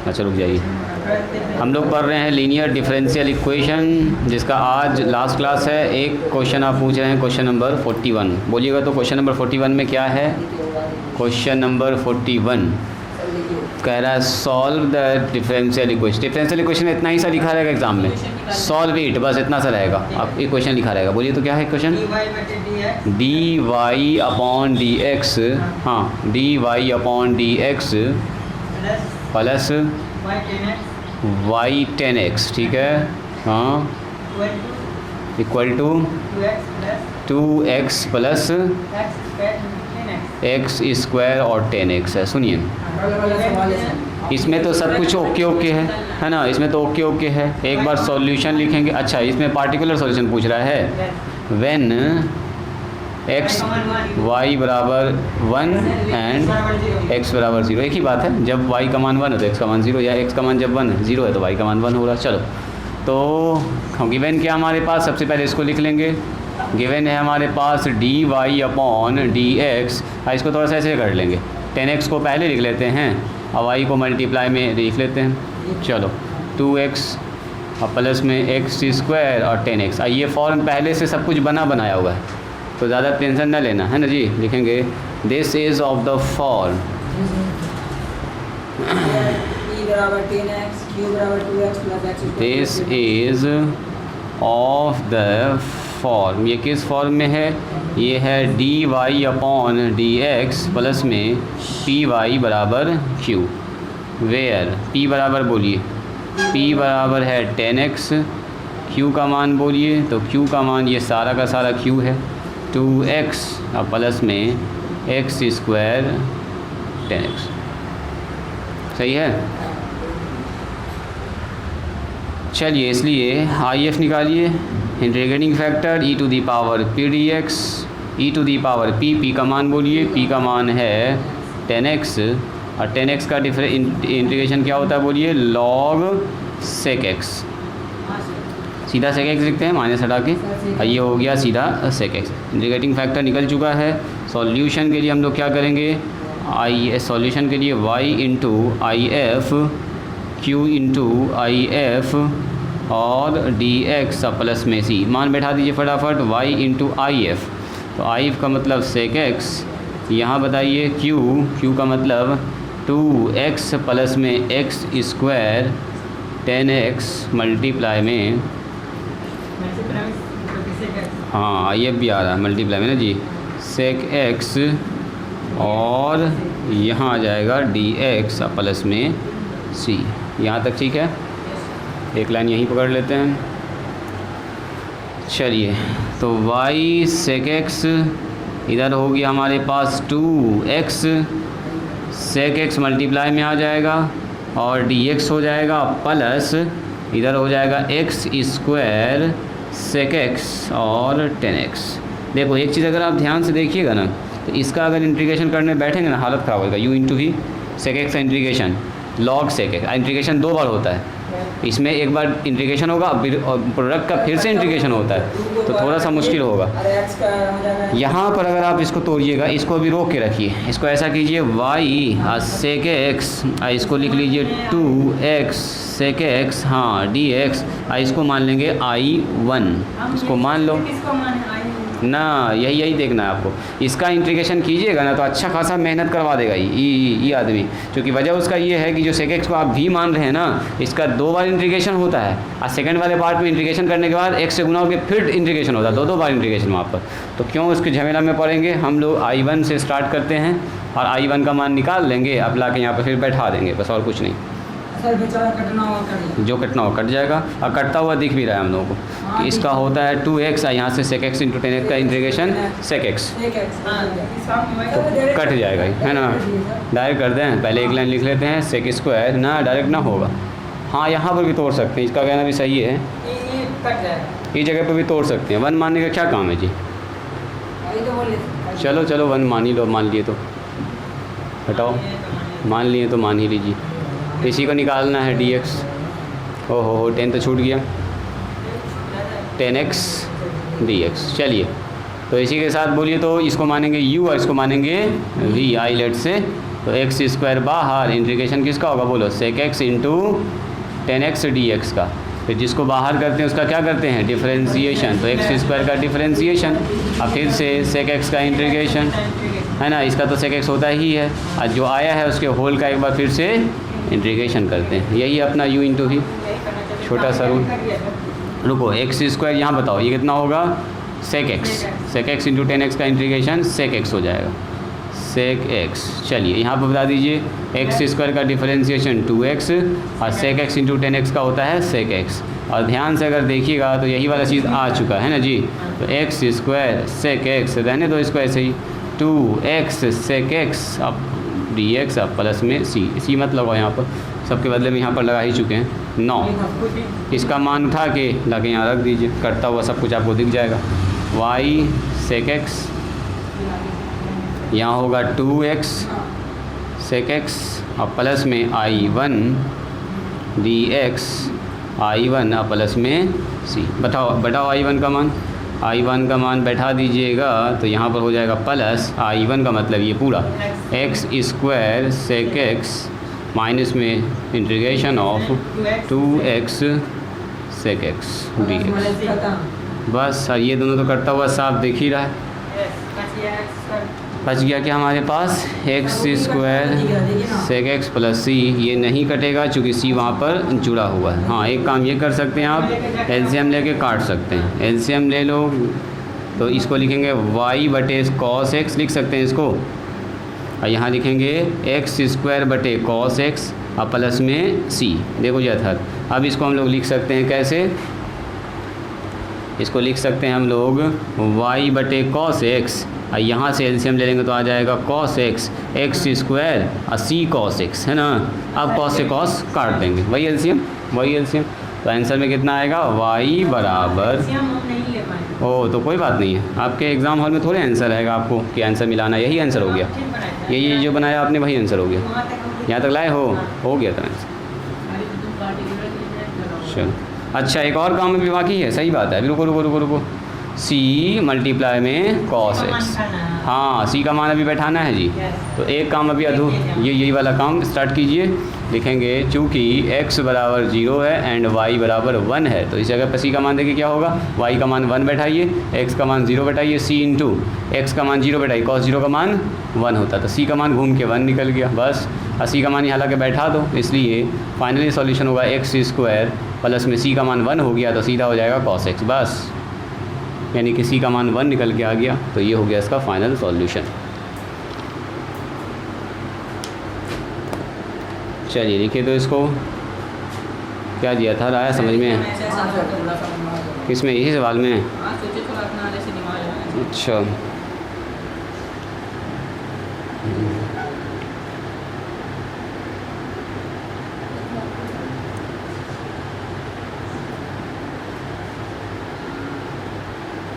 अच्छा रुक जाइए, हम लोग पढ़ रहे हैं लीनियर डिफरेंशियल इक्वेशन, जिसका आज लास्ट क्लास है। एक क्वेश्चन आप पूछ रहे हैं, क्वेश्चन नंबर 41 बोलिएगा तो क्वेश्चन नंबर 41 में क्या है? क्वेश्चन नंबर 41 कह रहा है solve the differential equation. Differential equation में इतना ही सा लिखा रहेगा एग्जाम में, सॉल्व इट, बस इतना सा रहेगा। आप एक क्वेश्चन लिखा रहेगा, बोलिए तो क्या है question? D Y upon D X, हाँ D Y upon D X plus Y 10x, ठीक है, हाँ, equal to 2x plus X square और 10x है। सुनिए, इसमें तो सब कुछ ओके ओके है ना, इसमें तो ओके ओके है। एक बार सॉल्यूशन लिखेंगे। अच्छा, इसमें पार्टिकुलर सॉल्यूशन पूछ रहा है। व्हेन एक्स वाई बराबर 1 एंड एक्स बराबर 0, एक ही बात है। जब वाई का मान 1 है तो एक्स का मान 0, या एक्स का मान जब 0 है तो वाई का मान 1 होगा। चलो, तो गिवन क्या हमारे पास, सबसे पहले इसको लिख लेंगे। गिवन है हमारे पास D Y upon D X, इसको थोड़ा सा ऐसे कर लेंगे। 10x को पहले लिख लेते हैं और वाई को मल्टीप्लाई में लिख लेते हैं। चलो 2x और प्लस में एक्स स्क्वायर और 10x। ये फॉर्म पहले से सब कुछ बनाया हुआ है, तो ज़्यादा टेंशन ना लेना, है ना जी। लिखेंगे this is of the form, this is of the form. ये किस फॉर्म में है? ये है D Y upon D X plus में पी वाई बराबर क्यू, वेयर पी बराबर बोलिए, पी बराबर है 10x, क्यू का मान बोलिए, तो क्यू का मान ये सारा का सारा क्यू है 2x और प्लस में एक्स स्क्वायर 10x। सही है। चलिए, इसलिए आई एफ निकालिए, integrating factor E to the power P D X, E to the power P का मान बोलिए, पी का मान है 10x और 10x का इंटीग्रेशन क्या होता है बोलिए? Log sec X. सीधा सेक एक्स लिखते हैं माइनस हटा के, और ये हो गया सीधा सेक एक्स। इंटीग्रेटिंग फैक्टर निकल चुका है। सॉल्यूशन के लिए हम लोग क्या करेंगे? सॉल्यूशन के लिए y into I F, Q into I F और डी एक्स प्लस में सी, मान बैठा दीजिए फटाफट। y इंटू आई एफ, तो आई का मतलब सेक एक्स, यहाँ बताइए क्यू का मतलब 2x प्लस में एक्स स्क्वायर 10x मल्टीप्लाई में, हाँ आई एफ भी आ रहा है मल्टीप्लाई में ना जी, सेक एक्स, और यहाँ आ जाएगा डी एक्स प्लस में सी। यहाँ तक ठीक है। एक लाइन यहीं पकड़ लेते हैं। चलिए, तो y सेक एक्स इधर हो गया हमारे पास 2x, सेक एक्स मल्टीप्लाई में आ जाएगा और dx हो जाएगा, प्लस इधर हो जाएगा एक्स स्क्वायर सेक एक्स और 10x। देखो एक चीज़ अगर आप ध्यान से देखिएगा ना, तो इसका अगर इंटीग्रेशन करने बैठेंगे ना हालत ख़राब होगा। u इंटू ही सेक एक्स का integration, log sec X, integration 2 बार होता है। इसमें एक बार इंटीग्रेशन होगा और प्रोडक्ट का फिर से इंटीग्रेशन होता है, तो थोड़ा सा मुश्किल होगा। यहाँ पर अगर आप इसको तोड़िएगा, इसको अभी रोक के रखिए, इसको ऐसा कीजिए y सेक एक्स, इसको लिख लीजिए 2x सेक एक्स, हाँ dx, इसको मान लेंगे I1, इसको मान लो ना, यही देखना है आपको। इसका इंटीग्रेशन कीजिएगा ना तो अच्छा खासा मेहनत करवा देगा ये आदमी, क्योंकि वजह उसका ये है कि जो सेक एक्स को आप भी मान रहे हैं ना, इसका 2 बार इंटीग्रेशन होता है, और सेकंड वाले पार्ट में इंटीग्रेशन करने के बाद x से गुना होकर फिर इंटीग्रेशन होता है, 2 बार इंटीग्रेशन वहाँ पर। तो क्यों उसके झमेला में पड़ेंगे, हम लोग I1 से स्टार्ट करते हैं और I1 का मान निकाल लेंगे, अब ला के यहाँ पर फिर बैठा देंगे, बस और कुछ नहीं। जो कटना हो कट जाएगा, और कटता हुआ दिख भी रहा है हम लोगों को कि इसका होता है 2x, यहाँ से सेक एक्स इंटू 10x का इंटीग्रेशन सेक एक्स, तो कट जाएगा ही, है ना। डायरेक्ट कर दें, पहले एक लाइन लिख लेते हैं, सेक स्क्वायर ना, डायरेक्ट ना होगा। हाँ, यहाँ पर भी तोड़ सकते हैं, इसका कहना भी सही है, इस जगह पर भी तोड़ सकते हैं। 1 मानने का क्या काम है जी? चलो 1 मान ही लो, मान लिए तो हटाओ, मान लिए तो मान ही लीजिए। इसी को निकालना है dx, हो 10 तो छूट गया, 10x dx। चलिए, तो इसी के साथ बोलिए, तो इसको मानेंगे u और इसको मानेंगे v। आई लेट से तो एक्स स्क्वायर बाहर, इंटीग्रेशन किसका होगा बोलो, सेक एक्स इंटू 10x dx का। फिर जिसको बाहर करते हैं उसका क्या करते हैं, डिफरेंशिएशन। तो एक्स स्क्वायर का डिफरेंशिएशन, अब फिर से सेक एक्स का इंटीग्रेशन है ना, इसका तो सेक एक्स होता ही है, और जो आया है उसके होल का एक बार फिर से इंटीग्रेशन करते हैं। यही अपना u इंटू ही छोटा सा रूल। रुको, एक्स स्क्वायर यहाँ बताओ ये कितना होगा, सेक एक्स इंटू 10x का इंटीग्रेशन सेक एक्स हो जाएगा, सेक एक्स। चलिए यहाँ पर बता दीजिए, एक्स स्क्वायर का डिफरेंशिएशन 2x और सेक एक्स इंटू 10x का होता है सेक एक्स। और ध्यान से अगर देखिएगा तो यही वाला चीज़ आ चुका है ना जी। तो एक्स स्क्वायर सेक एक्स रहने दो इसको ऐसे ही, 2x सेक एक्स अब dx अब प्लस में सी मत लगाओ यहाँ पर, सबके बदले में यहाँ पर लगा ही चुके हैं 9। इसका मान उठा के ला के यहाँ रख दीजिए, करता हुआ सब कुछ आपको दिख जाएगा। y सेक एक्स, यहाँ होगा 2x सेक एक्स और प्लस में I1 dx, I1 और प्लस में c। बताओ I1 का मान, I1 का मान बैठा दीजिएगा तो यहाँ पर हो जाएगा प्लस I1 का मतलब ये पूरा X square sec X minus में integration of 2x sec X dx। बस ये दोनों तो करता हुआ साफ दिख ही रहा है। बच गया क्या हमारे पास, X square sec X plus C. ये नहीं कटेगा चूँकि सी वहाँ पर जुड़ा हुआ है। हाँ, एक काम ये कर सकते हैं आप, एलसीएम लेके काट सकते हैं। एलसीएम ले लो तो इसको लिखेंगे वाई बटे कॉस एक्स, लिख सकते हैं इसको, और यहाँ लिखेंगे एक्स स्क्वायर बटे कॉस एक्स और प्लस में सी। देखो यथार्थ, अब इसको हम लोग लिख सकते हैं कैसे, इसको लिख सकते हैं हम लोग वाई बटे कॉस एक्स, और यहाँ से एलसीएम ले लेंगे तो आ जाएगा कॉस एक्स एक्स स्क्वायर और सी कॉस एक्स, है ना। अब कॉस से कॉस काट देंगे, वही एलसीएम। तो आंसर में कितना आएगा, y बराबर, तो कोई बात नहीं है, आपके एग्ज़ाम हॉल में थोड़े आंसर रहेगा आपको कि आंसर मिलाना, यही आंसर हो गया। ये जो बनाया आपने वही आंसर हो गया। यहाँ तक लाए हो गया था आंसर। चलो अच्छा, एक और काम भी बाकी है, सही बात है। अभी रुको, सी मल्टीप्लाई में कॉस एक्स, हाँ सी का मान अभी बैठाना है जी। तो एक काम अभी यही वाला काम स्टार्ट कीजिए। लिखेंगे चूँकि x बराबर 0 है एंड y बराबर 1 है, तो इस जगह पर सी का मान देखिए क्या होगा, y का मान 1 बैठाइए, x का मान 0 बैठाइए, सी इंटू एक्स का मान 0 बैठाइए, cos 0 का मान 1 होता, तो सी का मान घूम के 1 निकल गया। बस सी का मान यहाँ ला के बैठा दो, इसलिए फाइनली सॉल्यूशन होगा एक्स स्क्वायर प्लस में सी का मान 1 हो गया तो सीधा हो जाएगा cos x। बस यानी कि सी का मान 1 निकल के आ गया, तो ये हो गया इसका फाइनल सॉल्यूशन। चलिए लिखिए तो इसको, क्या दिया था, आया समझ में, किसमें, यही सवाल में। अच्छा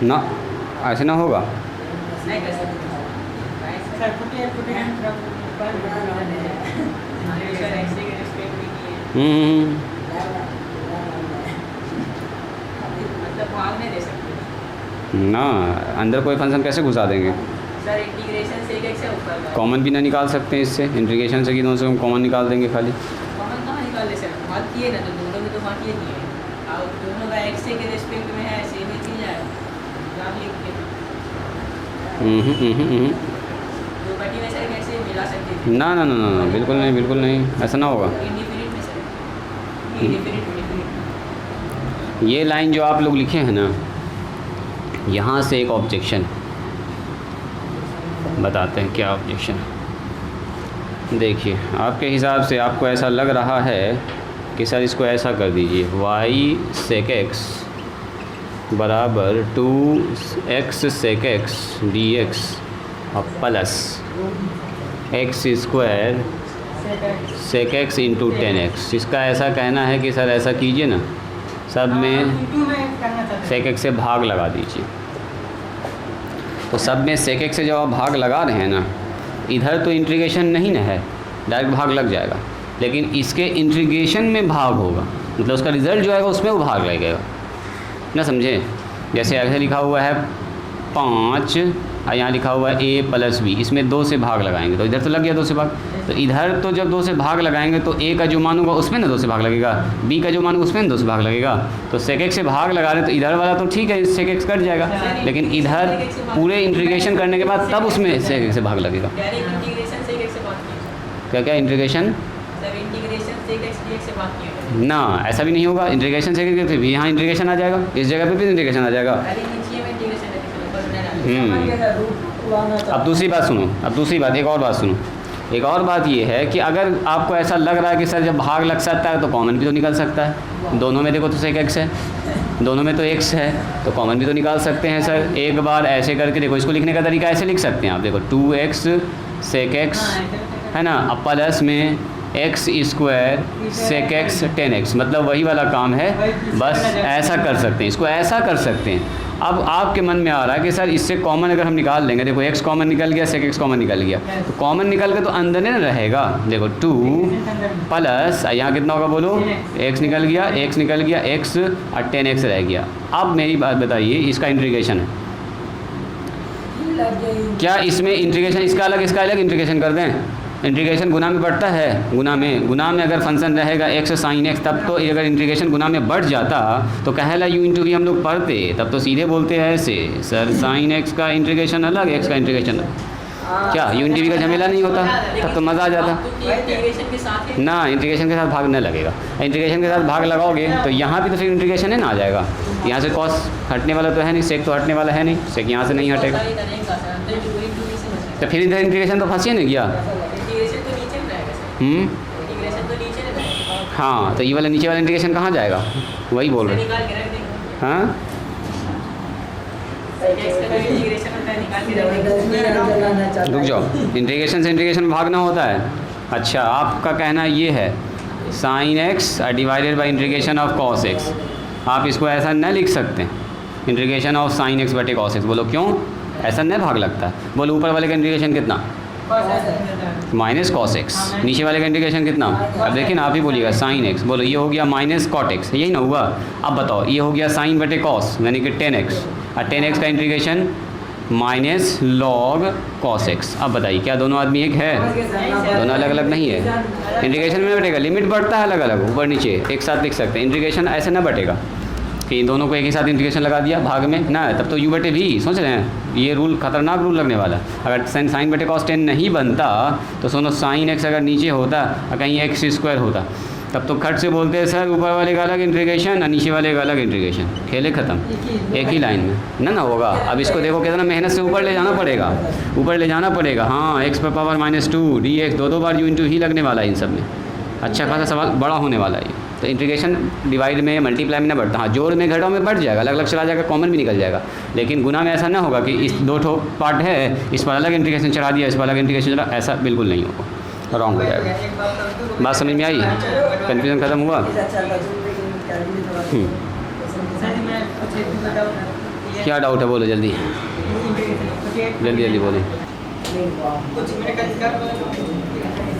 ना, ऐसे ना होगा। ना अंदर कोई फंक्शन कैसे घुसा देंगे सर, इंटीग्रेशन से कैसे ऊपर कॉमन भी ना निकाल सकते हैं इससे, इंटीग्रेशन से कि दोनों से हम कॉमन निकाल देंगे खाली। कॉमन कहाँ निकाल दे सर, भाग किए ना, तो दोनों में तो भाग किए नहीं है, और दोनों का एक्स के रिस्पेक्ट में है, सेम ही चीज है, नाम लिख के तो बटी में सर कैसे मिला सकते थे। ना बिल्कुल नहीं, ऐसा ना होगा। इंडिफिनिट में सर, इंडिफिनिट ये लाइन जो आप लोग लिखे हैं ना, यहाँ से एक ऑब्जेक्शन बताते हैं। क्या ऑब्जेक्शन, देखिए आपके हिसाब से आपको ऐसा लग रहा है कि सर इसको ऐसा कर दीजिए, y सेक एक्स बराबर 2x सेक एक्स dx और plus X square sec X into 10x। इसका ऐसा कहना है कि सर ऐसा कीजिए ना, सब में सेक एक्स से भाग लगा दीजिए। तो सब में सेक एक्स से जब आप भाग लगा रहे हैं ना, इधर तो इंटीग्रेशन नहीं ना है, डायरेक्ट भाग लग जाएगा, लेकिन इसके इंटीग्रेशन में भाग होगा, मतलब उसका रिज़ल्ट जो आएगा उसमें वो भाग लगेगा ना, समझे। जैसे ऐसे लिखा हुआ है 5 और यहाँ लिखा हुआ है a प्लस b, इसमें 2 से भाग लगाएंगे तो इधर तो लग गया 2 से भाग, तो इधर तो जब 2 से भाग लगाएंगे तो a का जो मान होगा उसमें ना 2 से भाग लगेगा, b का जो मान होगा उसमें ना 2 से भाग लगेगा। तो sec x से भाग लगा रहे तो इधर वाला तो ठीक है sec x कट जाएगा, लेकिन इधर पूरे इंटीग्रेशन करने के बाद तब उसमें sec x से भाग लगेगा। इंटीग्रेशन sec x से बात की क्या क्या integration sir, integration sec x dx से बात की ना, ऐसा भी नहीं होगा। इंटीग्रेशन से फिर भी यहाँ इंटीग्रेशन आ जाएगा, इस जगह पे भी इंटीग्रेशन आ जाएगा। नीचे में इंटीग्रेशन है, ऊपर में अब दूसरी बात सुनो, अब दूसरी बात, एक और बात सुनो। एक और बात ये है कि अगर आपको ऐसा लग रहा है कि सर जब भाग लग सकता है तो कॉमन भी तो निकल सकता है। दोनों में देखो तो sec x है, दोनों में तो x है, तो कॉमन भी तो निकाल सकते हैं सर। एक बार ऐसे करके देखो, इसको लिखने का तरीका ऐसे लिख सकते हैं आप, देखो 2x sec x है ना, अब प्लस में x square sec x tan x, मतलब वही वाला काम है, बस ऐसा कर सकते हैं, इसको ऐसा कर सकते हैं। अब आपके मन में आ रहा है कि सर इससे कॉमन अगर हम निकाल लेंगे, देखो x कॉमन निकल गया, sec x कॉमन निकल गया, तो कॉमन निकल के तो अंदर नहीं रहेगा। देखो 2 प्लस यहाँ कितना होगा बोलो, x निकल गया, x निकल गया, x और tan x रह गया। अब मेरी बात बताइए, इसका इंटीग्रेशन है क्या, इसमें इंटीग्रेशन इसका अलग इंटीग्रेशन कर दें? इंटीग्रेशन गुना में बढ़ता है, गुना में अगर फंक्शन रहेगा x sin x, तब तो अगर इंटीग्रेशन गुना में बढ़ जाता तो कहला u इंटू वी हम लोग पढ़ते, तब तो सीधे बोलते हैं ऐसे सर sin x का इंटीग्रेशन अलग, x का इंटीग्रेशन क्या u इंटू वी का झमेला नहीं होता, तब तो मज़ा आ जाता ना। इंटीग्रेशन के साथ भाग न लगेगा, इंटीग्रेशन के साथ भाग लगाओगे तो यहाँ भी तो फिर इंटीग्रेशन है ना आ जाएगा। यहाँ से cos हटने वाला तो है नहीं, sec तो हटने वाला है नहीं, sec यहाँ से नहीं हटेगा, तो फिर इधर इंटीग्रेशन तो फंसी नहीं गया। हाँ, तो ये वाला नीचे वाला इंटीग्रेशन कहाँ जाएगा, वही बोल रहे हैं। हाँ रुक जाओ, इंटीग्रेशन से इंटीग्रेशन भागना होता है। अच्छा, आपका कहना ये है sin x divided by integration of cos x, आप इसको ऐसा न लिख सकते, इंटीग्रेशन ऑफ sin x बटे cos x। बोलो क्यों, ऐसा न भाग लगता है। बोलो ऊपर वाले का इंटीग्रेशन कितना, माइनस cos x, नीचे वाले का इंटीग्रेशन कितना, अब देखिए ना आप ही बोलिएगा sin x, बोलो ये हो गया माइनस cot x, यही ना हुआ। अब बताओ ये हो गया sin बटे cos यानी कि tan x, और tan x का integration minus log cos x। अब बताइए क्या दोनों आदमी एक है, दोनों अलग अलग नहीं है। इंटीग्रेशन में बटेगा, लिमिट बढ़ता है अलग अलग, ऊपर नीचे एक साथ लिख सकते हैं। इंटीग्रेशन ऐसे ना बटेगा कि दोनों को एक ही साथ इंटीग्रेशन लगा दिया भाग में ना, तब तो u बटे v, सोच रहे हैं ये रूल खतरनाक रूल लगने वाला। अगर sin बटे cos tan नहीं बनता तो सुनो sin x अगर नीचे होता और कहीं x स्क्वायर होता, तब तो खट से बोलते हैं सर ऊपर वाले का अलग इंटीग्रेशन और नीचे वाले का अलग इंटीग्रेशन, खेले ख़त्म एक ही लाइन में ना होगा। अब इसको देखो कितना मेहनत से ऊपर ले जाना पड़ेगा, हाँ x पर पावर -2 dx, दो बार u इंटू ही लगने वाला है इन सब में। अच्छा खासा सवाल बड़ा होने वाला है। तो इंटीग्रेशन डिवाइड में मल्टीप्लाई में ना बढ़ता, हाँ जोड़ में घटाव में बढ़ जाएगा, अलग अलग चला जाएगा, कॉमन भी निकल जाएगा। लेकिन गुना में ऐसा ना होगा कि इस दो ठो पार्ट है, इस पर अलग इंटीग्रेशन चढ़ा दिया, इस पर अलग इंटीग्रेशन चढ़ा, ऐसा बिल्कुल नहीं होगा, रॉन्ग हो जाएगा। बात समझ में आई, कन्फ्यूजन ख़त्म हुआ। क्या डाउट है बोलो जल्दी बोलें।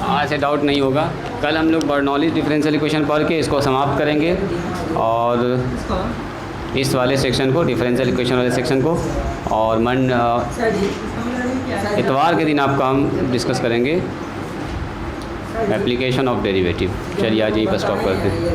आज से डाउट नहीं होगा, कल हम लोग बर्नौलीज डिफरेंशियल इक्वेशन पढ़ के इसको समाप्त करेंगे और इस वाले सेक्शन को, डिफरेंशियल इक्वेशन वाले सेक्शन को, और इतवार के दिन आपका हम डिस्कस करेंगे एप्लीकेशन ऑफ डेरिवेटिव। चलिए आज यहीं पर स्टॉप करते हैं।